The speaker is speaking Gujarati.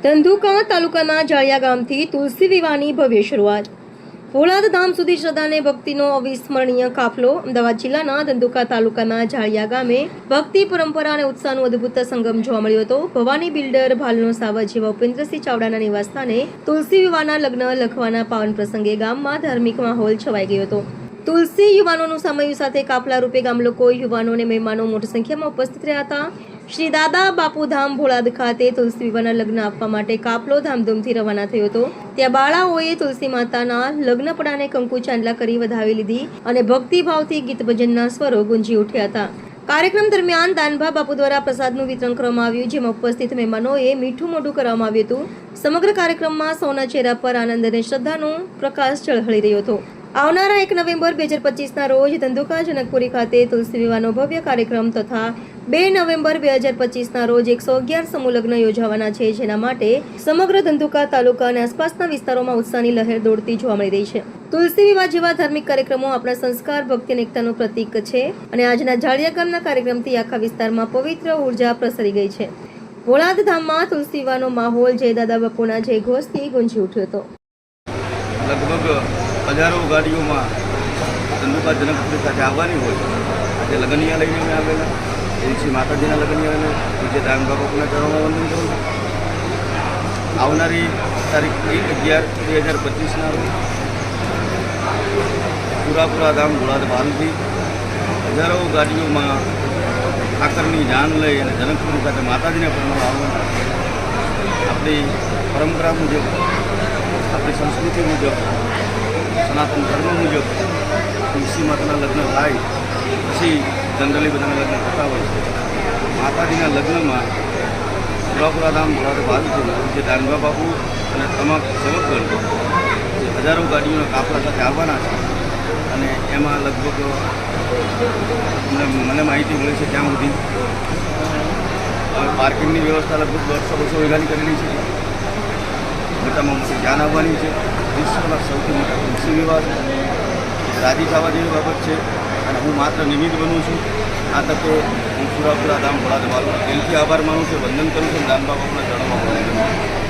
ધંધુકા તાલુકાના જાળિયા ગામથી તુલસી વિવાહની ભવ્ય શરૂઆત। ભોળાદ ધામ સુધી શ્રદ્ધા અને ભક્તિનો અવિસ્મરણીય કાફલો। અમદાવાદ જિલ્લાના ધંધુકા તાલુકાના જાળિયા ગામે ભક્તિ, પરંપરા અને ઉત્સાહનો અદ્ભુત સંગમ જોવા મળ્યો હતો। ભવાની બિલ્ડર, ભાલનો સાવજ જેવા ઉપેન્દ્રસિંહ ચાવડાના નિવાસસ્થાને તુલસી વિવાહના લગ્ન લખવાના પાવન પ્રસંગે ગામમાં ધાર્મિક માહોલ છવાઈ ગયો હતો। તુલસી યુવાનોનું સામયું સાથે કાફલા રૂપે ગામ લોકો, યુવાનો અને મહેમાનો મોટી સંખ્યામાં ઉપસ્થિત રહ્યા હતા। શ્રી દાદા બાપુ ધામ ભોળાદ ખાતે તુલસી વિવાહના લગ્ન આપવા માટે કાફલો ધામધૂમથી રવાના થયો હતો। ત્યાં બાળાઓએ તુલસી માતાના લગ્ન પડાને કંકુ ચાંદલા કરી વધાવી લીધી અને ભક્તિભાવથી ગીત ભજનના સ્વરો ગુંજી ઉઠ્યા હતા। કાર્યક્રમ દરમિયાન દાનભા બાપુ દ્વારા પ્રસાદનું વિતરણ કરવામાં આવ્યું, જેમાં ઉપસ્થિત મહેમાનોએ મીઠું મોઢું કરવામાં આવ્યું હતું। સમગ્ર કાર્યક્રમમાં સૌના ચહેરા પર આનંદ અને શ્રદ્ધાનો પ્રકાશ ઝળહળી રહ્યો હતો। આવનારા 1 નવેમ્બર 2025ના રોજ ધંધુકા જનકપુરી ખાતે તુલસી વિવાહનો ભવ્ય કાર્યક્રમ તથા 2 નવેમ્બર 2025ના રોજ 111 સમૂહ લગ્ન યોજાવાના છે, જેના માટે સમગ્ર ધંધુકા તાલુકા અને આસપાસના વિસ્તારોમાં ઉત્સાહની લહેર દોડતી જોવા મળી રહી છે। તુલસી વિવાહ જેવા ધાર્મિક કાર્યક્રમો આપણા સંસ્કાર, ભક્તિ અને એકતાનું પ્રતીક છે અને આજના જાળિયા ગામના કાર્યક્રમથી આખા વિસ્તારમાં પવિત્ર ઉર્જા પ્રસરી ગઈ છે। ભોળાદ ધામમાં તુલસી વિવાહનો માહોલ જય દાદા બાપુના જય ઘોષથી ગુંજી ઉઠ્યો હતો। લગભગ હજારો ગાડીઓમાં ધંધુકા જનકપુરી સાથે આવવાની હોય। આજે લગનિયા લઈને અમે આવેલા, તુલસી માતાજીના લગનિયાને પૂજ્ય દાનભા બાપુના ચરણોમાં વંદન કરું છું। આવનારી તારીખ 1/11/2025ના રોજ પુરાપુરા ધામ ભોળાદ બાલથી હજારો ગાડીઓમાં ઠાકરની જાન લઈ અને જનકપુરી ખાતે માતાજીને પરણવા આવવાના। આપણી પરંપરા મુજબ, આપણી સંસ્કૃતિ મુજબ, સનાતન ધર્મ મુજબ તુલસી માતાના લગ્ન થાય પછી જનરલી બધાના લગ્ન થતા હોય છે। માતાજીના લગ્નમાં પુરાપુરા ધામ ભોળાદ બાલથી જે દાનભા બાપુ અને તમામ સેવકગણ હજારો ગાડીઓના કાફલા સાથે આવવાના છે અને એમાં લગભગ મને માહિતી મળી છે ત્યાં સુધી પાર્કિંગની વ્યવસ્થા લગભગ 100-200 વીઘાની કરેલી છે। મોટામાં મોટી જાન આવવાની છે। વિશ્વના સૌથી મોટા તુલસી વિવાહ છે, રાજી થવા જેવી બાબત છે અને હું માત્ર નિમિત્ત બનું છું। આ તકે હું પુરાપુરા ધામ ભોળાદ બાલનો દિલથી આભાર માનું છું, વંદન કરું છું, દાનભા બાપુના ચરણોમાં વંદન કરું છું।